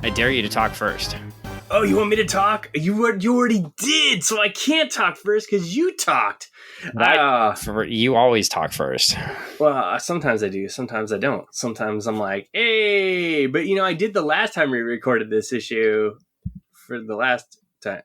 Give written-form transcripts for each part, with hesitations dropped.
I dare you to talk first. Oh, you want me to talk? You already did, so I can't talk first because you talked. You always talk first. Well, sometimes I do, sometimes I don't. Sometimes I'm like, hey, but I did the last time we recorded this issue for the last time.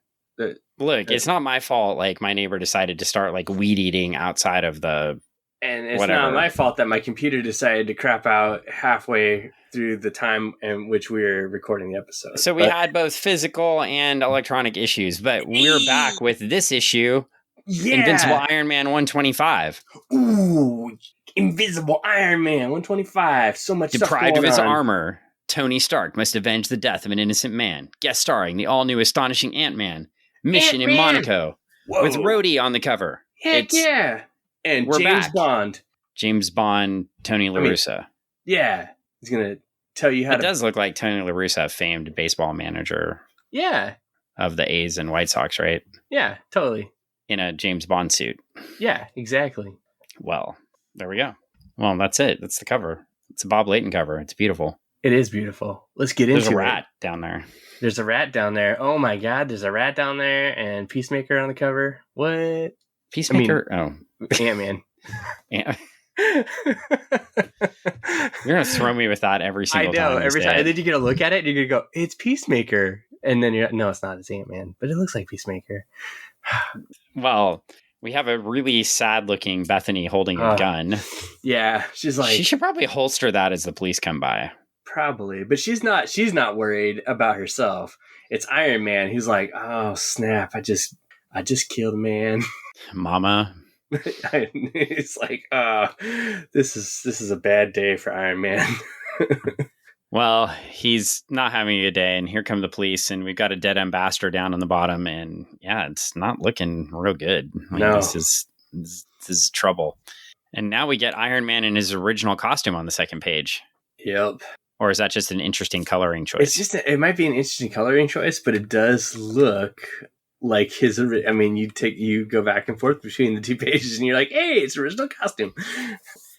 Look, it's not my fault. Like, my neighbor decided to start like weed eating outside of the. And it's whatever. not my fault that my computer decided to crap out halfway through the time in which we were recording the episode. So we had both physical and electronic issues, but we're back with this issue. Yeah. Invincible Iron Man 125. Ooh, Invisible Iron Man 125. So much deprived of his armor. Tony Stark must avenge the death of an innocent man. Guest starring the all-new astonishing Ant-Man. Mission in Monaco. Whoa. With Rhodey on the cover. Heck yeah. And we're James back. Bond. James Bond, Tony La Russa. Yeah. He's going to tell you how It does look like Tony La Russa, famed baseball manager. Yeah. Of the A's and White Sox, right? Yeah, totally. In a James Bond suit. Yeah, exactly. Well, there we go. Well, that's it. That's the cover. It's a Bob Layton cover. It's beautiful. It is beautiful. Let's get into it. There's a rat down there. There's a rat down there. Oh my God, there's a rat down there and Peacemaker on the cover. What? Peacemaker? Ant-Man. Yeah. You're going to throw me with that every single time. I know, every time. And then you're going to look at it and you're going to go, it's Peacemaker. And then no, it's not. It's Ant-Man. But it looks like Peacemaker. Well, we have a really sad-looking Bethany holding a gun. Yeah, she's like... She should probably holster that as the police come by. Probably, but she's not worried about herself. It's Iron Man. He's like, oh snap! I just killed a man, Mama. It's like, this is a bad day for Iron Man. Well, he's not having a good day, and here come the police, and we've got a dead ambassador down on the bottom, and yeah, it's not looking real good. No. This is trouble. And now we get Iron Man in his original costume on the second page. Yep. Or is that just an interesting coloring choice? It might be an interesting coloring choice, but it does look like his. I mean, you go back and forth between the two pages, and you're like, "Hey, it's original costume."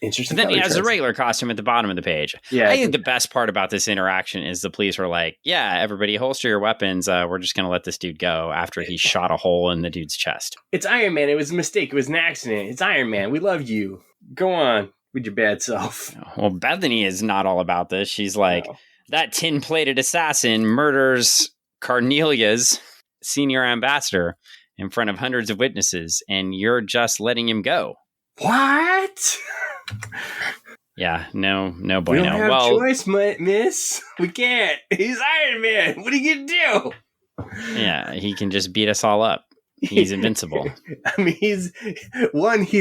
Interesting. And then he has a regular costume at the bottom of the page. Yeah, I think the best part about this interaction is the police are like, "Yeah, everybody, holster your weapons. We're just going to let this dude go after he shot a hole in the dude's chest." It's Iron Man. It was a mistake. It was an accident. It's Iron Man. We love you. Go on with your bad self. Well, Bethany is not all about this. She's like, that tin-plated assassin murders Cornelia's senior ambassador in front of hundreds of witnesses, and you're just letting him go. What? Yeah, no bueno. We don't have choice, miss. We can't. He's Iron Man. What are you gonna do? Yeah, he can just beat us all up. He's invincible. I mean, he's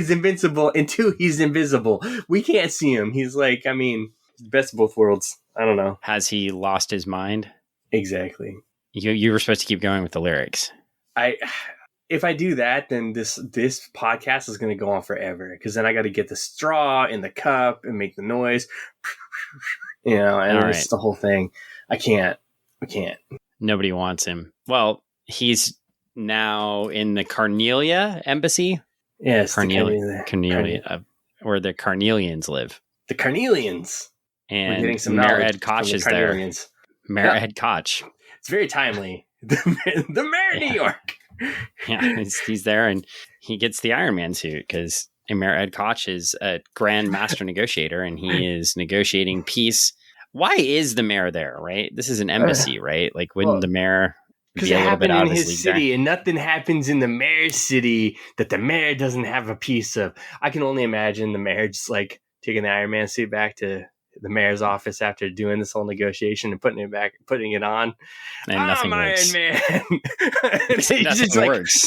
invincible, and two, he's invisible. We can't see him. He's like, the best of both worlds. I don't know. Has he lost his mind? Exactly. You were supposed to keep going with the lyrics. If I do that, then this podcast is going to go on forever, because then I got to get the straw in the cup and make the noise, and it's the whole thing. I can't. Nobody wants him. Well, he's now in the Cornelia embassy. Yes, Cornelia, where the Carnelians live. The Carnelians. And Mayor Ed Koch is there. Mayor Ed Koch. It's very timely. The Mayor of New York. Yeah, he's there, and he gets the Iron Man suit because Mayor Ed Koch is a grand master negotiator, and he is negotiating peace. Why is the mayor there, right? This is an embassy, right? Like, wouldn't the mayor... Because it happened in his city, and nothing happens in the mayor's city that the mayor doesn't have a piece of. I can only imagine the mayor just like taking the Iron Man suit back to the mayor's office after doing this whole negotiation and putting it on. And nothing works. Iron Man.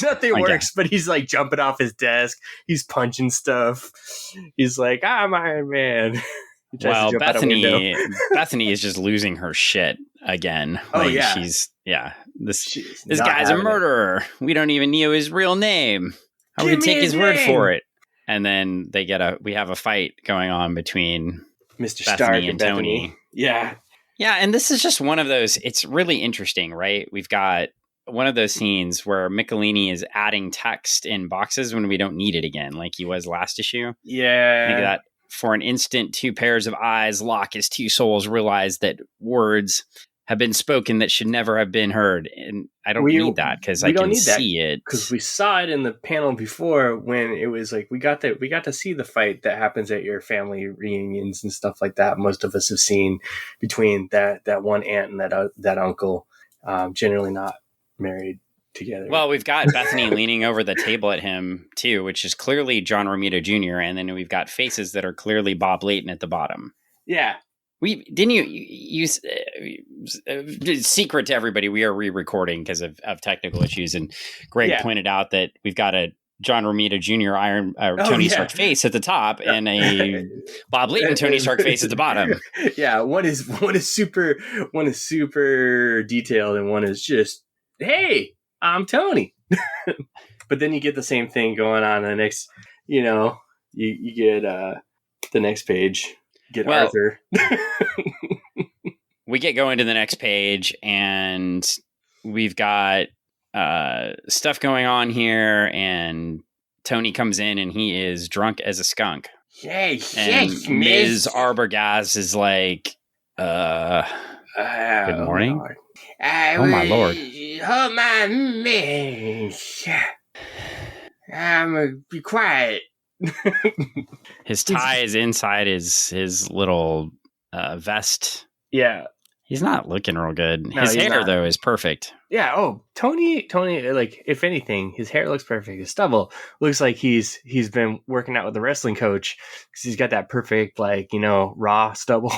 Nothing works, but he's like jumping off his desk. He's punching stuff. He's like, I'm Iron Man. Well, Bethany is just losing her shit again. This guy's a murderer. We don't even know his real name. How we take his word for it? And then we have a fight going on between Mr. Bethany Stark and Tony. Yeah. Yeah, and this is just one of those, it's really interesting, right? We've got one of those scenes where Michelinie is adding text in boxes when we don't need it again, like he was last issue. Yeah. Think of that. For an instant, two pairs of eyes lock as two souls realize that words have been spoken that should never have been heard. And I don't need that because I can see it. Because we saw it in the panel before when it was like we got to see the fight that happens at your family reunions and stuff like that. Most of us have seen between that one aunt and that uncle, generally not married together. Well, we've got Bethany leaning over the table at him too, which is clearly John Romita Jr. And then we've got faces that are clearly Bob Layton at the bottom. Yeah. You secret to everybody, we are re-recording because of technical issues. And Greg pointed out that we've got a John Romita Jr. Tony Stark face at the top and a Bob Layton Tony Stark face at the bottom. Yeah. One is super detailed and one is just, hey, I'm Tony. But then you get the same thing going on in the next, you get the next page. Arthur. We get going to the next page and we've got stuff going on here, and Tony comes in and he is drunk as a skunk. Yes, Ms. Arbogast is like, good morning. Oh my lord. Oh my miss. Be quiet. His tie is inside his little vest. Yeah. He's not looking real good. No, his hair, though, is perfect. Yeah. Oh, Tony, like, if anything, his hair looks perfect. His stubble looks like he's been working out with the wrestling coach because he's got that perfect, like, raw stubble.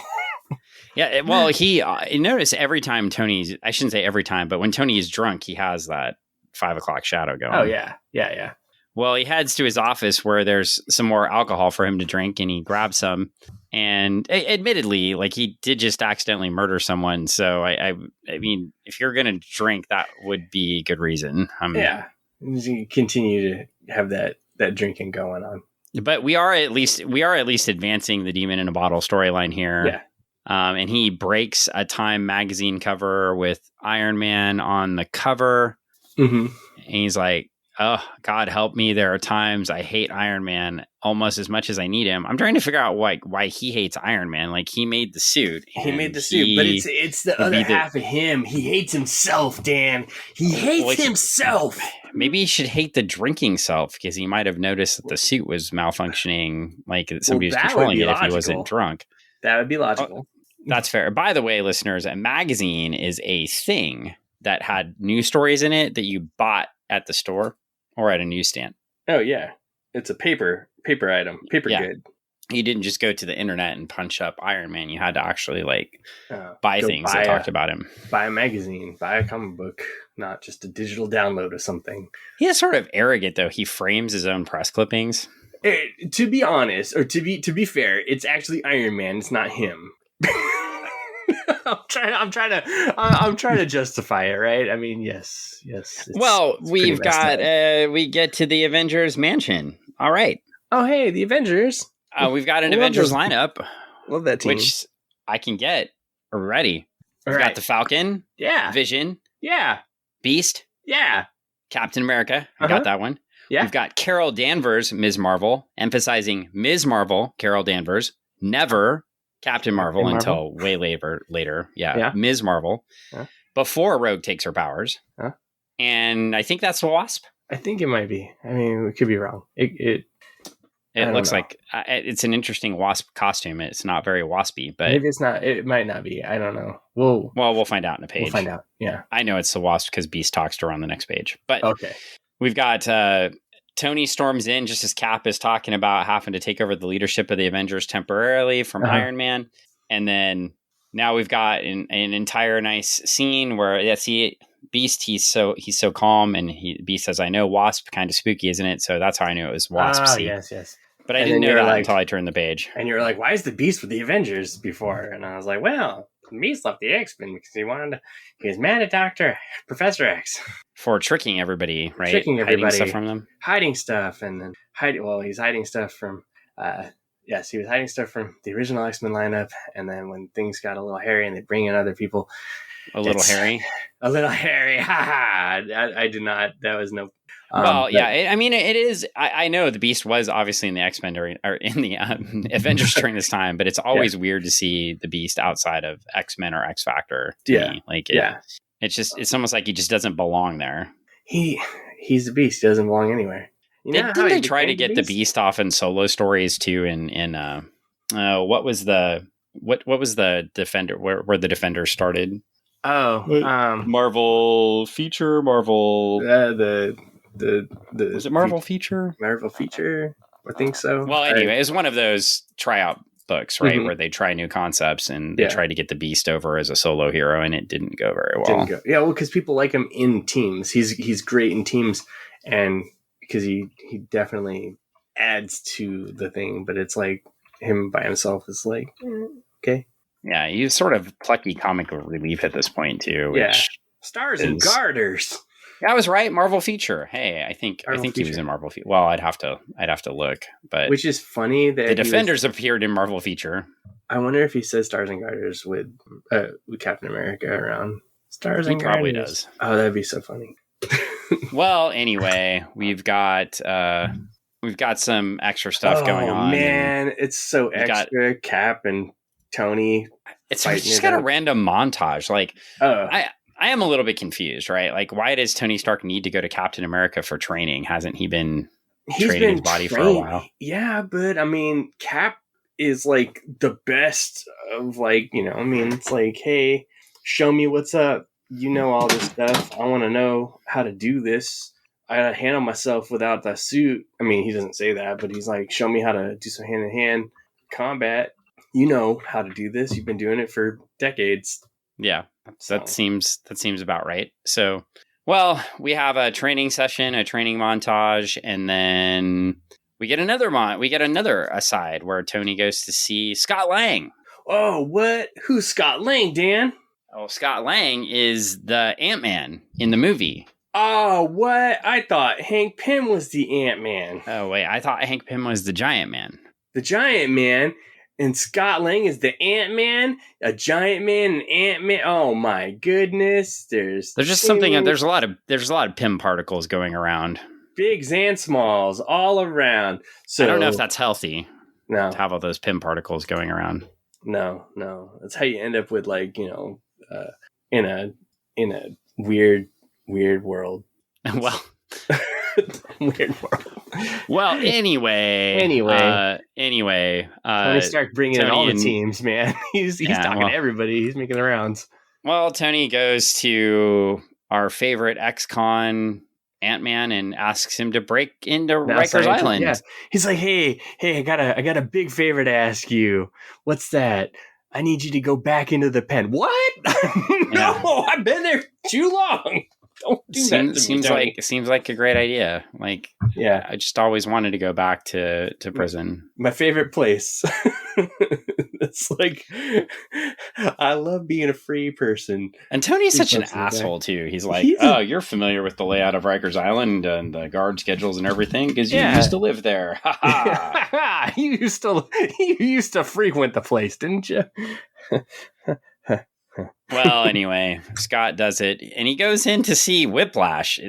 Yeah. Well, you notice every time I shouldn't say every time, but when Tony is drunk, he has that 5 o'clock shadow going. Oh, yeah. Yeah. Well, he heads to his office where there's some more alcohol for him to drink, and he grabs some. And admittedly, like, he did just accidentally murder someone. So, I mean, if you're going to drink, that would be a good reason. Yeah. You continue to have that drinking going on. But we are at least advancing the Demon in a Bottle storyline here. Yeah. And he breaks a Time magazine cover with Iron Man on the cover. Mm-hmm. And he's like, oh, God help me. There are times I hate Iron Man almost as much as I need him. I'm trying to figure out why he hates Iron Man. Like, he made the suit. But it's the other half of him. He hates himself, Dan. He hates himself. Maybe he should hate the drinking self because he might have noticed that the suit was malfunctioning, like somebody was controlling it if he wasn't drunk. That would be logical. That's fair. By the way, listeners, a magazine is a thing that had news stories in it that you bought at the store or at a newsstand. Oh, yeah. It's a paper item, good. You didn't just go to the internet and punch up Iron Man. You had to actually buy things that talked about him. Buy a magazine, buy a comic book, not just a digital download of something. He is sort of arrogant, though. He frames his own press clippings. To be honest, or to be fair, it's actually Iron Man. It's not him. I'm trying to justify it, right? I mean, yes. Well, we get to the Avengers mansion. All right. Oh, hey, the Avengers. We've got an Avengers lineup. Love that team. Which I can get. We're ready. We've got the Falcon. Yeah. Vision. Yeah. Beast. Yeah. Captain America. I got that one. Yeah. We've got Carol Danvers, Ms. Marvel, emphasizing Ms. Marvel, Carol Danvers, never Captain Marvel until way later. Yeah. Ms. Marvel. Huh? Before Rogue takes her powers. Huh? And I think that's the Wasp. I think it might be. I mean, we could be wrong. It looks like it's an interesting Wasp costume. It's not very waspy, but maybe it's not. It might not be. I don't know. We'll find out in a page. We'll find out. Yeah. I know it's the Wasp because Beast talks to her on the next page. But okay. We've got Tony storms in just as Cap is talking about having to take over the leadership of the Avengers temporarily from Iron Man. And then now we've got an entire nice scene where Beast, he's so calm, and Beast says, I know Wasp, kind of spooky, isn't it? So that's how I knew it was Wasp. Yes. But I didn't know that until I turned the page. And you're like, why is the Beast with the Avengers before? And I was like, well, Beast left the X-Men because he was mad at Professor X. For tricking everybody, right? Hiding stuff from them. Hiding stuff, and then he's hiding stuff from, he was hiding stuff from the original X-Men lineup, and then when things got a little hairy and they bring in other people, A little hairy. A little hairy. Ha ha. I did not. That was no. I mean, it is. I know the Beast was obviously in the X-Men or in the Avengers during this time, but it's always weird to see the Beast outside of X-Men or X Factor. Me. Like, it's almost like he just doesn't belong there. He's the Beast. He doesn't belong anywhere. Didn't they try to get the Beast off in solo stories too? What was the Defender where the Defenders started? Marvel feature. Was it Marvel feature? Marvel feature. I think so. Well, anyway, it's one of those tryout books, right, where they try new concepts and they try to get the Beast over as a solo hero, and it didn't go very well. Because people like him in teams. He's great in teams, and because he definitely adds to the thing. But it's like him by himself is like okay. Yeah, he's sort of plucky comic relief at this point too. Stars and Garters. I was right. Marvel feature. Hey, I think he was in Marvel feature. Well, I'd have to look, but which is funny that the Defenders appeared in Marvel feature. I wonder if he says Stars and Garters with Captain America around. Stars and Garters. Probably does. Oh, that'd be so funny. Well, anyway, we've got some extra stuff going on. Oh man, it's so extra. Cap and Tony. It's just got a random montage. Like, I am a little bit confused, right? Like, why does Tony Stark need to go to Captain America for training? Hasn't he been training his body for a while? Yeah, but I mean, Cap is like the best of it's like, hey, show me what's up. You know all this stuff. I want to know how to do this. I gotta handle myself without the suit. I mean, he doesn't say that, but he's like, show me how to do some hand-to-hand combat. You know how to do this. You've been doing it for decades. Yeah, that seems about right. So, well, we have a training session, a training montage, and then we get another aside where Tony goes to see Scott Lang. Oh, what? Who's Scott Lang, Dan? Oh, Scott Lang is the Ant-Man in the movie. Oh, what? I thought Hank Pym was the Ant-Man. Oh, wait, I thought Hank Pym was the Giant Man. The Giant Man? And Scott Lang is the Ant-Man, a Giant Man, and Ant-Man. Oh my goodness! There's just something. There's a lot of Pym particles going around, bigs and smalls, all around. So I don't know if that's healthy. No, to have all those Pym particles going around. No, that's how you end up with in a weird world. Well. Weird world. Well, anyway. Tony Stark bringing in all the teams, man. He's talking to everybody. He's making the rounds. Well, Tony goes to our favorite ex-con Ant-Man and asks him to break into Rikers Island. Yeah. He's like, hey, I got a big favor to ask you. What's that? I need you to go back into the pen. What? No, I've been there too long. Don't do that to me, seems like a great idea. Like, yeah, I just always wanted to go back to prison. My favorite place. It's like, I love being a free person. And Tony's such an asshole too. He's like, you're familiar with the layout of Rikers Island and the guard schedules and everything because you used to live there. You used to frequent the place, didn't you? Well, anyway, Scott does it, and he goes in to see Whiplash.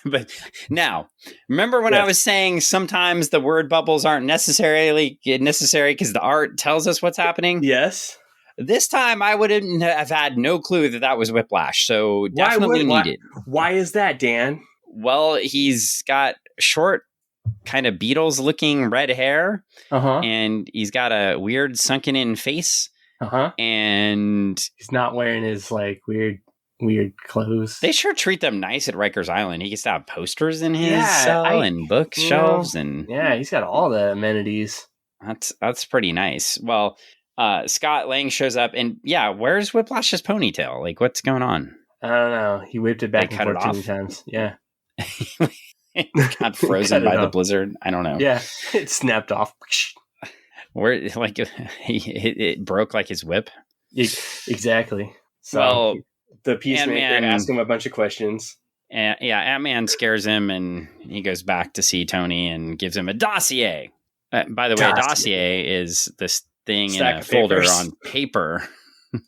But now, remember when I was saying sometimes the word bubbles aren't necessary because the art tells us what's happening? Yes. This time, I wouldn't have had no clue that was Whiplash, so definitely needed. Why is that, Dan? Well, he's got short, kind of Beatles-looking red hair, and he's got a weird sunken-in face. And he's not wearing his like weird clothes. They sure treat them nice at Rikers Island. He gets to have posters in his cell and bookshelves and he's got all the amenities. That's pretty nice. Well, Scott Lang shows up and where's Whiplash's ponytail? Like, what's going on? I don't know. He whipped it back and forth too many times. Yeah. It got frozen by the blizzard. I don't know. Yeah, it snapped off. Where it broke like his whip. Exactly. So the Peacemaker asked him a bunch of questions. Ant-Man scares him and he goes back to see Tony and gives him a dossier. By the way, a dossier is this thing in a folder on paper.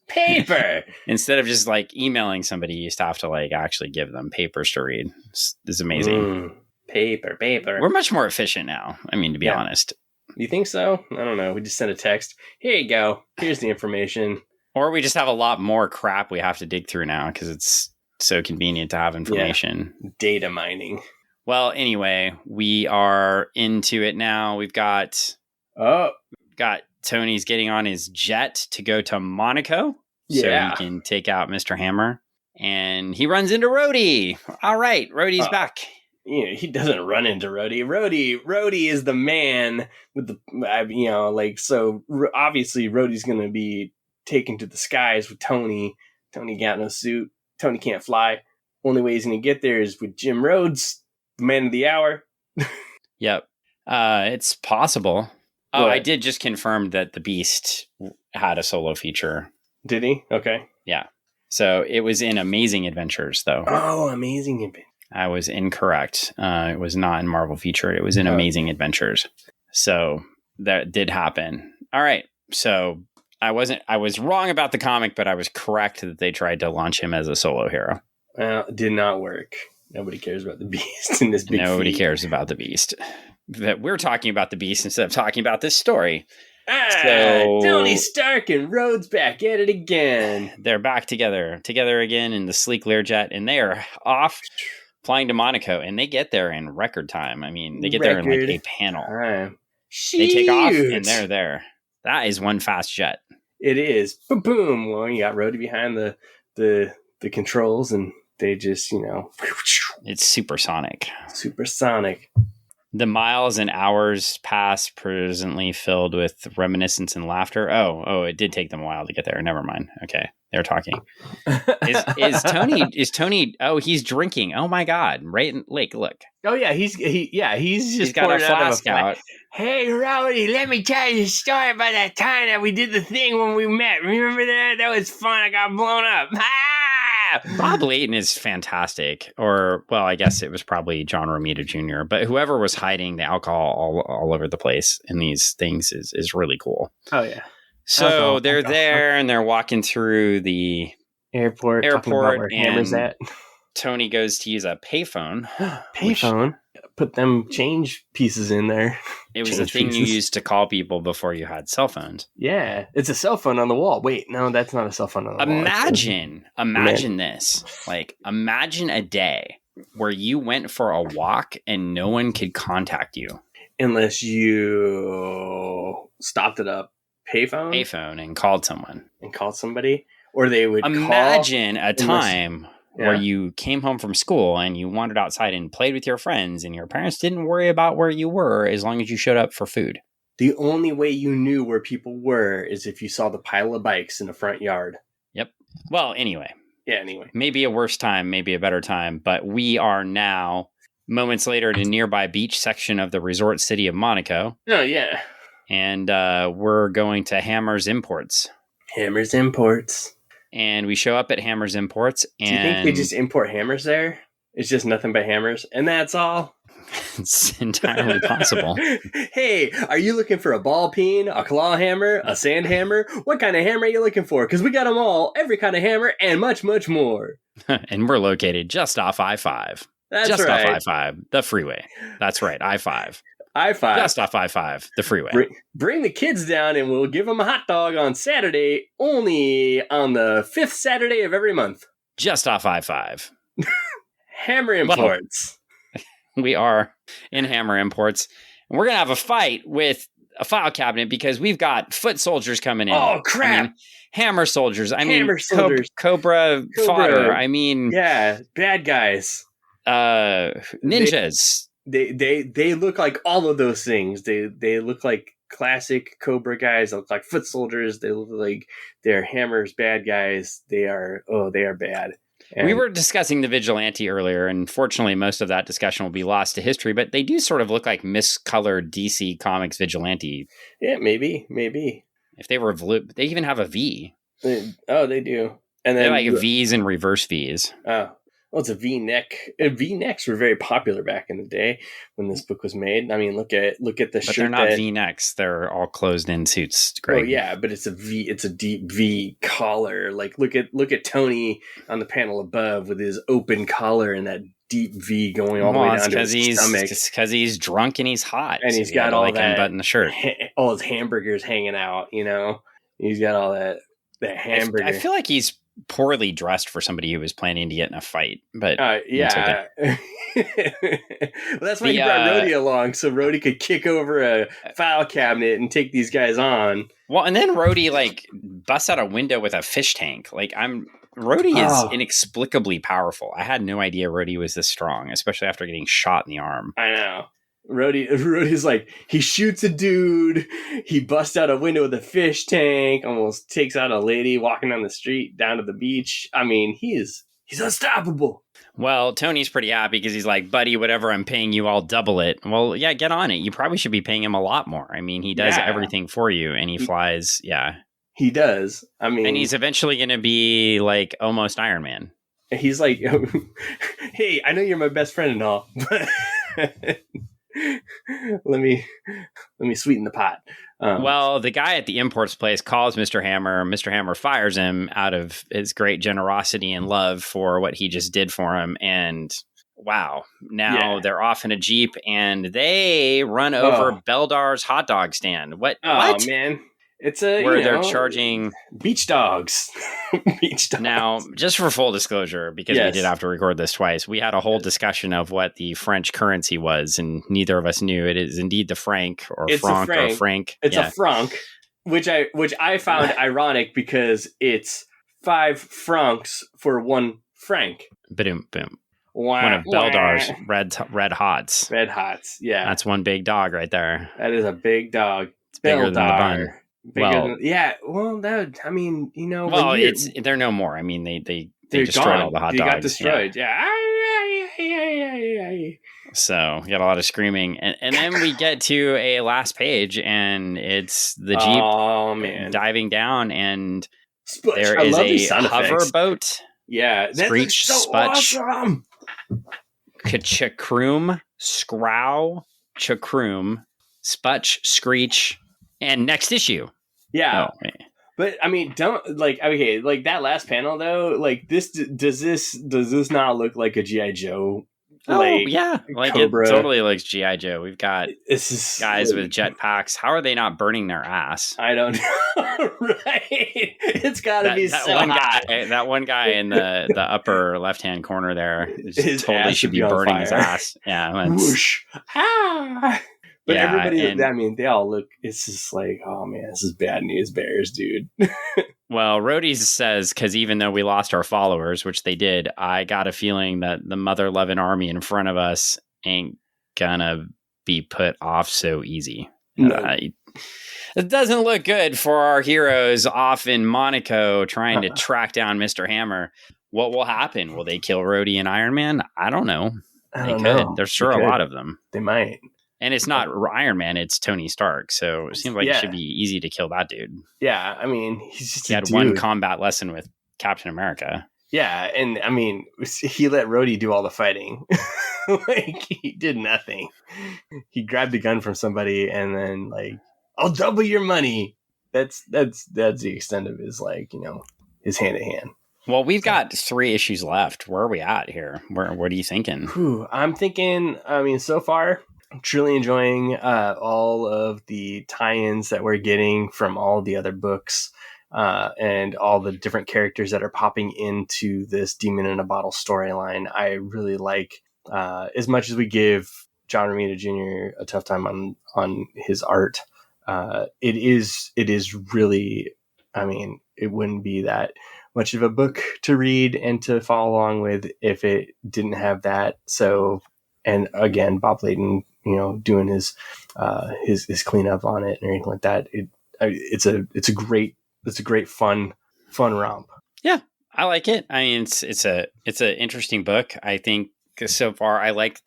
Paper. Instead of just like emailing somebody, you used to have to like actually give them papers to read. It's amazing. Paper. We're much more efficient now. I mean, to be honest. You think so? I don't know. We just send a text. Here you go. Here's the information. Or we just have a lot more crap we have to dig through now because it's so convenient to have information. Yeah. Data mining. Well, anyway, we are into it now. We've got Tony's getting on his jet to go to Monaco. So he can take out Mr. Hammer. And he runs into Rhodey. All right, Rhodey's back. He doesn't run into Rhodey. Rhodey is the man with the, so obviously Rhodey's going to be taken to the skies with Tony. Tony got no suit. Tony can't fly. Only way he's going to get there is with Jim Rhodes, the man of the hour. Yep. It's possible. Oh, I did just confirm that the Beast had a solo feature. Did he? Okay. Yeah. So it was in Amazing Adventures, though. Oh, Amazing Adventures. I was incorrect. It was not in Marvel feature. It was in Amazing Adventures. So that did happen. All right. So I was wrong about the comic, but I was correct that they tried to launch him as a solo hero. It did not work. Nobody cares about the Beast in this big Nobody cares about the Beast. That we're talking about the Beast instead of talking about this story. Tony Stark and Rhodes back at it again. They're back together again in the sleek Learjet, and they are off flying to Monaco, and they get there in record time. I mean, they get there in like a panel. They take off, and they're there. That is one fast jet. It is. Boom, boom. Well, you got Rhodey behind the controls, and they just, It's supersonic. Supersonic. The miles and hours pass, presently filled with reminiscence and laughter. Oh, it did take them a while to get there. Never mind. Okay, they're talking. Is Tony? Oh, he's drinking. Oh my God! Right, Lake. Look. Oh yeah, he's just got a flask out. Hey, Rowdy, let me tell you a story about that time that we did the thing when we met. Remember that? That was fun. I got blown up. Bob Layton is fantastic. Or, well, I guess it was probably John Romita Jr., but whoever was hiding the alcohol all over the place in these things is really cool. Oh, yeah. So they're there and they're walking through the airport where Hammer's at. Tony goes to use a payphone. Payphone? Put them change pieces in there. It was a thing you used to call people before you had cell phones. Yeah. It's a cell phone on the wall. Wait, no, that's not a cell phone on the wall. Imagine this. Like, imagine a day where you went for a walk and no one could contact you. Unless you stopped at a payphone and called someone. And called somebody? Or they would imagine a time where you came home from school and you wandered outside and played with your friends and your parents didn't worry about where you were as long as you showed up for food. The only way you knew where people were is if you saw the pile of bikes in the front yard. Yep. Well, anyway. Yeah, anyway. Maybe a worse time, maybe a better time, but we are now moments later in a nearby beach section of the resort city of Monaco. Oh, yeah. And we're going to Hammer's Imports. Hammer's Imports. And we show up at Hammer's Imports. And do you think they just import hammers there? It's just nothing but hammers, and that's all? It's entirely possible. Hey, are you looking for a ball peen, a claw hammer, a sand hammer? What kind of hammer are you looking for? Because we got them all, every kind of hammer, and much, much more. And we're located just off I-5. That's just right. Off I-5, the freeway. That's right, I-5. I-5. Just off I-5, the freeway. Bring the kids down and we'll give them a hot dog on Saturday, only on the 5th Saturday of every month. Just off I-5. Hammer Imports. Well, we are in Hammer Imports. And we're going to have a fight with a file cabinet because we've got foot soldiers coming in. Oh, crap. Hammer soldiers. Hammer soldiers. Cobra fodder. I mean. Yeah, bad guys. Ninjas. They look like all of those things. They look like classic Cobra guys. They look like foot soldiers. They look like they're Hammer's bad guys. They are bad. And we were discussing the Vigilante earlier, and fortunately most of that discussion will be lost to history, but they do sort of look like miscolored DC Comics Vigilante. Yeah, maybe. If they were blue, they even have a V. They do. And then they're like V's and reverse V's. Oh. Well, it's a V-neck. V-necks were very popular back in the day when this book was made. I mean, look at the but shirt. They're not V-necks. They're all closed-in suits, Greg. Well, yeah, but it's a V. It's a deep V collar. Like look at Tony on the panel above with his open collar and that deep V going all the way down to his stomach. It's because he's drunk and he's hot, and he's got all that unbutton the shirt, all his hamburgers hanging out. He's got all that hamburger. I feel like he's poorly dressed for somebody who was planning to get in a fight, but yeah. Well, that's why he brought Rhodey along, so Rhodey could kick over a file cabinet and take these guys on. Well, and then Rhodey busts out a window with a fish tank. Rhodey is inexplicably powerful. I had no idea Rhodey was this strong, especially after getting shot in the arm. I know. Rhodey's he shoots a dude, he busts out a window with a fish tank, almost takes out a lady walking down the street down to the beach. I mean, he's unstoppable. Well, Tony's pretty happy because he's like, buddy, whatever I'm paying you, I'll double it. Well, yeah, get on it. You probably should be paying him a lot more. I mean, he does everything for you, and he flies. Yeah, he does. I mean, and he's eventually going to be almost Iron Man. He's like, hey, I know you're my best friend and all, but let me sweeten the pot. Well, the guy at the imports place calls Mr. Hammer. Mr. Hammer fires him out of his great generosity and love for what he just did for him. And wow, now they're off in a Jeep and they run over Beldar's hot dog stand. What? Man. It's a where they're charging beach dogs. Beach dogs. Now, just for full disclosure, because we did have to record this twice, we had a whole discussion of what the French currency was, and neither of us knew. It is indeed the franc or franc or franc. It's a franc, which I found ironic because it's 5 francs for 1 franc. Boom, boom. One of Beldar's red hots. Red hots, yeah. That's one big dog right there. That is a big dog. It's bigger than the bun. They're no more. I mean, they destroyed all the hot dogs. They got destroyed. Yeah. So we got a lot of screaming, and then we get to a last page, and it's the Jeep diving down, and there is a hover boat. Yeah, screech, so sputch, awesome. Chakroom, scrow, chakroom, sputch, screech. And next issue. Yeah. But I mean, that last panel though, does this not look like a G.I. Joe? Cobra? It totally looks G.I. Joe. We've got guys with jetpacks. How are they not burning their ass? I don't know. Right? It's gotta be so hot. That one guy in the upper left-hand corner there totally should be burning his ass. Yeah. Whoosh. But everybody, they all look, it's just oh man, this is bad news bears, dude. Well, Rhodey says, because even though we lost our followers, which they did, I got a feeling that the mother-loving army in front of us ain't gonna be put off so easy. No. It doesn't look good for our heroes off in Monaco trying to track down Mr. Hammer. What will happen? Will they kill Rhodey and Iron Man? I don't know. They could. There's sure a lot of them. They might. And it's not Iron Man, it's Tony Stark. So it seems like it should be easy to kill that dude. Yeah, I mean, he had one combat lesson with Captain America. Yeah, and I mean, he let Rhodey do all the fighting. He did nothing. He grabbed a gun from somebody and then I'll double your money. That's the extent of his his hand to hand. Well, we've got 3 issues left. Where are we at here? What are you thinking? I'm thinking, so far, I'm truly enjoying all of the tie-ins that we're getting from all the other books and all the different characters that are popping into this Demon in a Bottle storyline. I really like, as much as we give John Romita Jr. a tough time on his art, it is really, it wouldn't be that much of a book to read and to follow along with if it didn't have that. So, and again, Bob Layton, doing his cleanup on it and everything like that. It's a great fun romp. Yeah, I like it. I mean, it's an interesting book. I think so far I like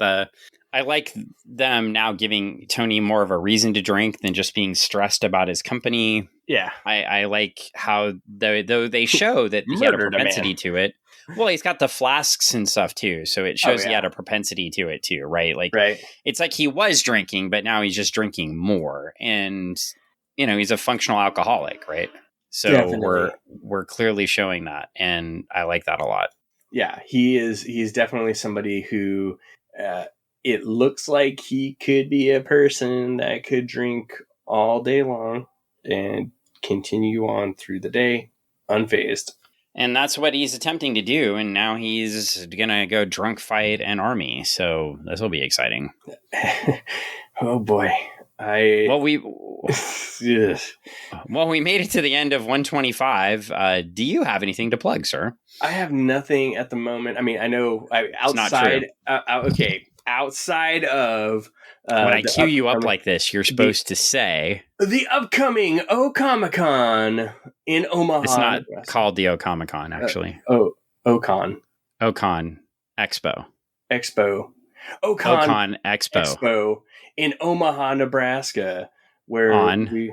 them now giving Tony more of a reason to drink than just being stressed about his company. Yeah. I like how though they show that he had a propensity to it. Well, he's got the flasks and stuff too, so it shows he had a propensity to it too, right? Like, it's like he was drinking, but now he's just drinking more, and he's a functional alcoholic, right? So definitely. we're clearly showing that, and I like that a lot. Yeah, he's definitely somebody who it looks like he could be a person that could drink all day long and continue on through the day unfazed. And that's what he's attempting to do. And now he's going to go drunk fight an army. So this will be exciting. Oh, boy. Well, we made it to the end of 125. Do you have anything to plug, sir? I have nothing at the moment. I mean, I know outside. Okay. Outside of when I cue you up like this, you're supposed to say the upcoming O-Comic-Con in Omaha. It's not called the O-Comic-Con, actually. O-Con Expo. O-Con Expo in Omaha, Nebraska, where the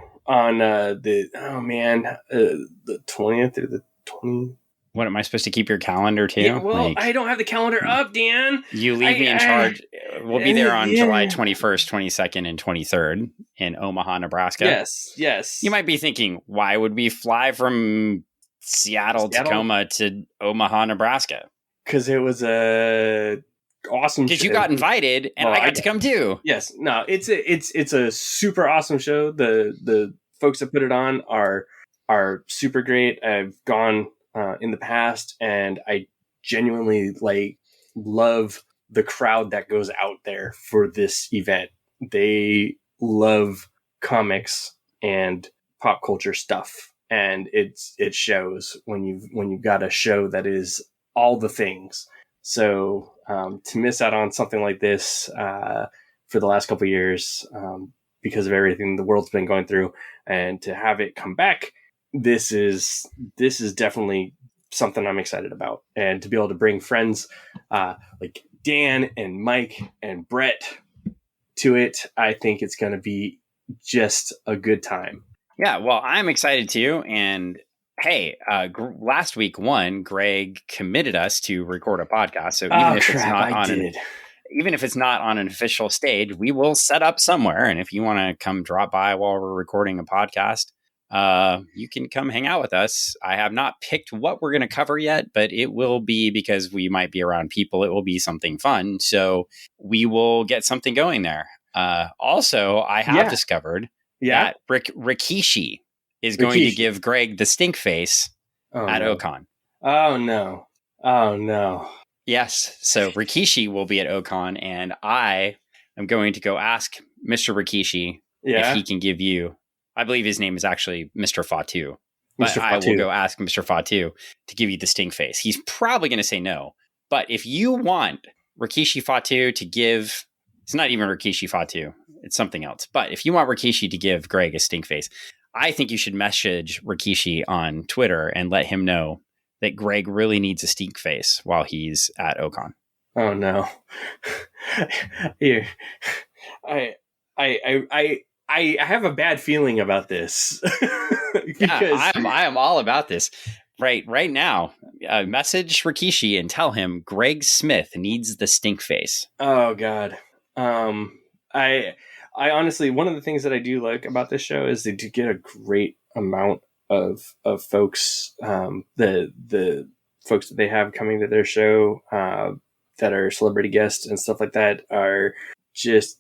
20th or the 20th. What, am I supposed to keep your calendar too? Yeah, well, I don't have the calendar up, Dan. You leave me in charge. We'll be there on July 21st, 22nd, and 23rd in Omaha, Nebraska. Yes. You might be thinking, why would we fly from Seattle? Tacoma to Omaha, Nebraska? Because it was a awesome show. Because you got invited, and I got to come too. Yes. No, it's a super awesome show. The folks that put it on are super great. I've gone in the past, and I genuinely love the crowd that goes out there for this event. They love comics and pop culture stuff, and it shows when you've got a show that is all the things. So to miss out on something like this for the last couple of years because of everything the world's been going through, and to have it come back, this is definitely something I'm excited about. And to be able to bring friends like Dan and Mike and Brett to it, I think it's going to be just a good time. Yeah, well, I'm excited too. And hey, last week Greg committed us to record a podcast. So even if it's not on an official stage, we will set up somewhere. And if you want to come drop by while we're recording a podcast, you can come hang out with us. I have not picked what we're going to cover yet, but it will be, because we might be around people, it will be something fun. So we will get something going there. Also, I have discovered that Rikishi is going to give Greg the stink face at Ocon. Oh, no. Yes. So Rikishi will be at Ocon, and I am going to go ask Mr. Rikishi if he can give you, I believe his name is actually Mr. Fatu. But I will go ask Mr. Fatu to give you the stink face. He's probably going to say no. But if you want Rikishi Fatu to give, it's not even Rikishi Fatu, it's something else. But if you want Rikishi to give Greg a stink face, I think you should message Rikishi on Twitter and let him know that Greg really needs a stink face while he's at Ocon. Oh no. Here. I have a bad feeling about this. Yeah, I am all about this. Right now, message Rikishi and tell him Greg Smith needs the stink face. Oh God. I honestly, one of the things that I do like about this show is they do get a great amount of folks, the folks that they have coming to their show, that are celebrity guests and stuff like that, are just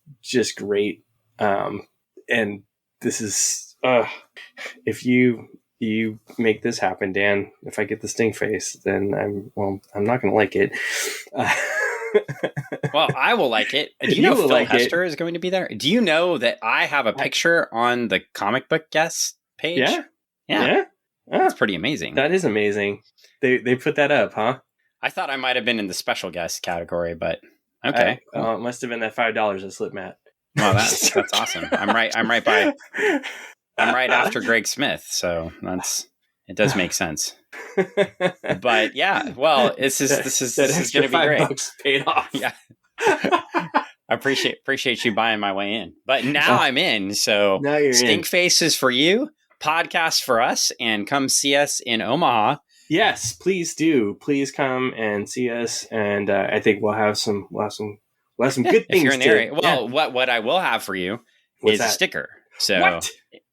great. And this is, if you make this happen, Dan, if I get the stink face, then I'm not going to like it. Well, I will like it. Do you know Phil Hester is going to be there? Do you know that I have a picture on the comic book guest page? Yeah. That's pretty amazing. That is amazing. They put that up, huh? I thought I might have been in the special guest category, but okay. It must have been that $5 that slipped, Matt. Well, that's awesome. I'm right after Greg Smith, so it does make sense. But yeah, well, this is going to be great. $5 paid off. Yeah. I appreciate you buying my way in. But now I'm in, so stink face is for you. podcast for us and come see us in Omaha. Yes, please do. Please come and see us, and I think we'll have some good things. If you're in the area. Well, what I will have for you is a sticker. So,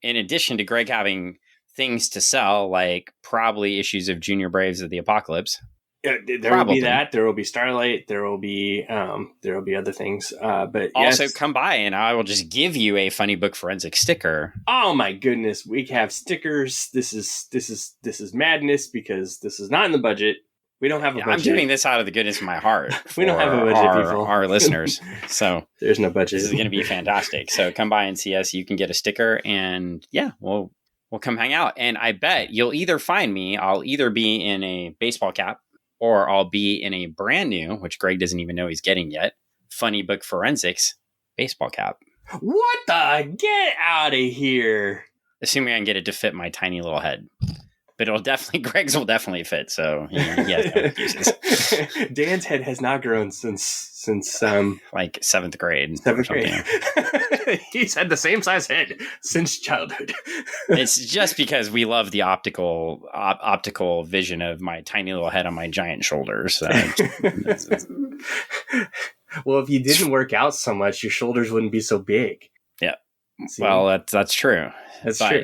in addition to Greg having things to sell, like probably issues of Junior Braves of the Apocalypse. There will be that. There will be Starlight. There will be other things. But also come by and I will just give you a Funny Book Forensic sticker. Oh my goodness, we have stickers. This is madness because this is not in the budget. We don't have a budget. I'm doing this out of the goodness of my heart. We don't have a budget, people. Our listeners. So there's no budget. This is going to be fantastic. So come by and see us. You can get a sticker, and we'll come hang out. And I bet you'll either find me. I'll either be in a baseball cap, or I'll be in a brand new, which Greg doesn't even know he's getting yet, Funny Book Forensics baseball cap. What the? Get out of here. Assuming I can get it to fit my tiny little head. But Greg's will definitely fit, so he has no excuses. Dan's head has not grown since like 7th grade. 7th grade. He's had the same size head since childhood. It's just because we love the optical vision of my tiny little head on my giant shoulders. Well, if you didn't work out so much, your shoulders wouldn't be so big. Yeah. See? Well, that's true. That's true.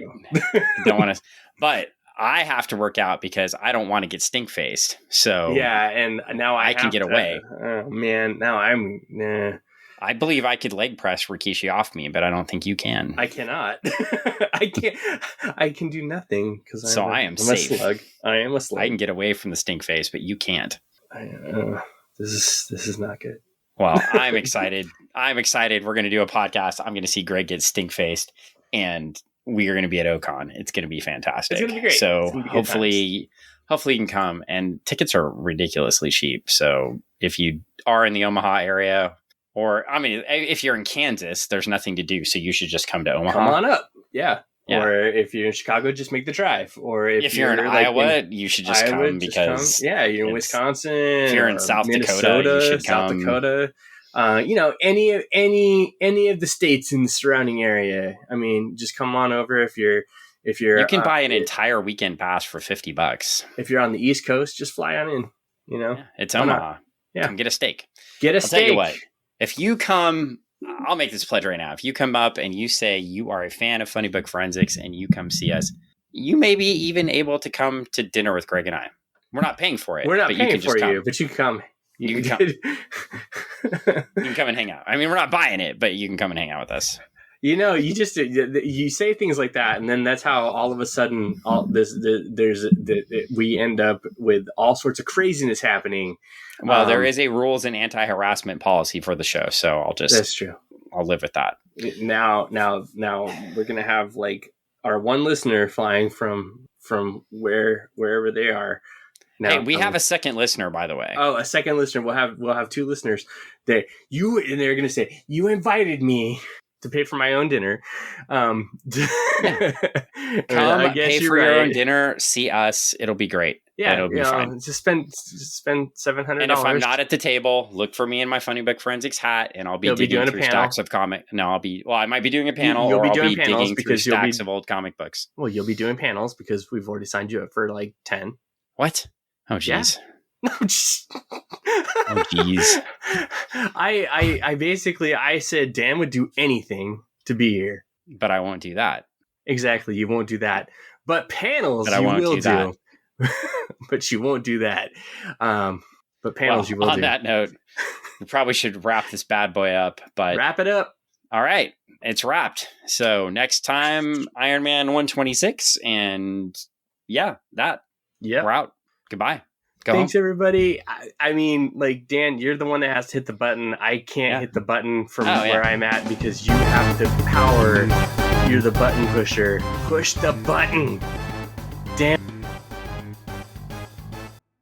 Don't want to, but I have to work out because I don't want to get stink faced. So yeah, and now I can get away. Oh man, now I'm. I believe I could leg press Rikishi off me, but I don't think you can. I cannot. I can't. I can do nothing because I am safe. A slug. I am a slug. I can get away from the stink face, but you can't. This is not good. Well, I'm excited. I'm excited. We're going to do a podcast. I'm going to see Greg get stink faced, and we are going to be at Ocon. It's going to be fantastic. It's going to be great. So hopefully you can come. And tickets are ridiculously cheap. So if you are in the Omaha area, or I mean, if you're in Kansas, there's nothing to do. So you should just come to Omaha. Come on up. Yeah. Or if you're in Chicago, just make the drive. Or if you're in Iowa, you should just come because you're in Wisconsin. If you're in South Dakota, you should come. South Dakota. Any of the states in the surrounding area. I mean, just come on over if you're. You can buy an entire weekend pass for $50. If you're on the East Coast, just fly on in. It's Omaha. Yeah, come get a steak. I'll tell you what. If you come, I'll make this pledge right now. If you come up and you say you are a fan of Funny Book Forensics and you come see us, you may be even able to come to dinner with Greg and I. We're not paying for it. We're not paying for you, but you can come. You can come. You can come and hang out. I mean, we're not buying it, but you can come and hang out with us. You say things like that, and then that's how all of a sudden we end up with all sorts of craziness happening. Well, there is a rules and anti-harassment policy for the show, so that's true. I'll live with that. Now we're gonna have like our one listener flying from wherever they are. Now, hey, we have a second listener, by the way. Oh, a second listener. We'll have two listeners. They're gonna say you invited me to pay for my own dinner. Come pay for your own dinner. See us. It'll be great. Yeah, it'll be fine. Just spend $700. And if I'm not at the table, look for me in my Funny Book Forensics hat, and I'll be digging through stacks of comic. No, I might be doing a panel. You'll be doing panels digging because through stacks of old comic books. Well, you'll be doing panels because we've already signed you up for like 10. What? Oh, jeez. Yeah. Oh, jeez. I said Dan would do anything to be here, but I won't do that. Exactly, you won't do that. But panels, you will do. But you won't do that. But panels, you will do. On that note, we probably should wrap this bad boy up. But wrap it up. All right, it's wrapped. So next time, Iron Man 126, and we're out. Goodbye. Thanks, everybody. I mean, like, Dan, you're the one that has to hit the button. I can't hit the button from where I'm at because you have the power. You're the button pusher. Push the button. Dan.